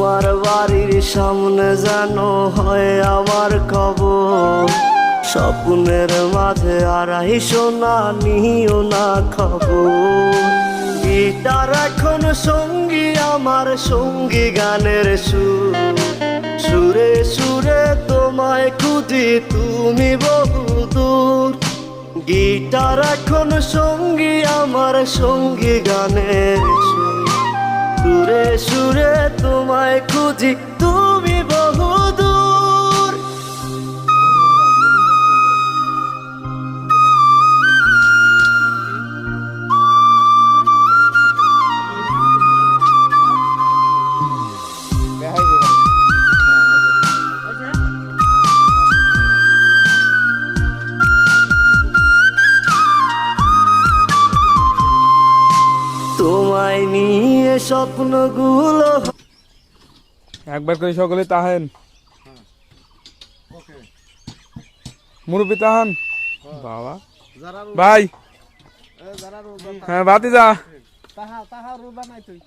তোমার বাড়ির সামনে যেন হয় আমার কবর। স্বপ্নের মাঝে আড়াইশো না নিও না খবর। গিটার এখন সঙ্গী আমার, সঙ্গী গানের সুর। সুরে সুরে তোমায় খুঁজি তুমি বহুদূর। গিটার এখন সঙ্গী আমার, সঙ্গী গানের সুর। সুরে সুরে তোমায় খুঁজি তুমি বহুদূর। তোমায় নিয়ে স্বপ্নগুলো। একবার করে সকলে তাহেন মুরব্বী তাহান বাবা ভাই। হ্যাঁ বাতি যা তাহা রোবা নাই তুই।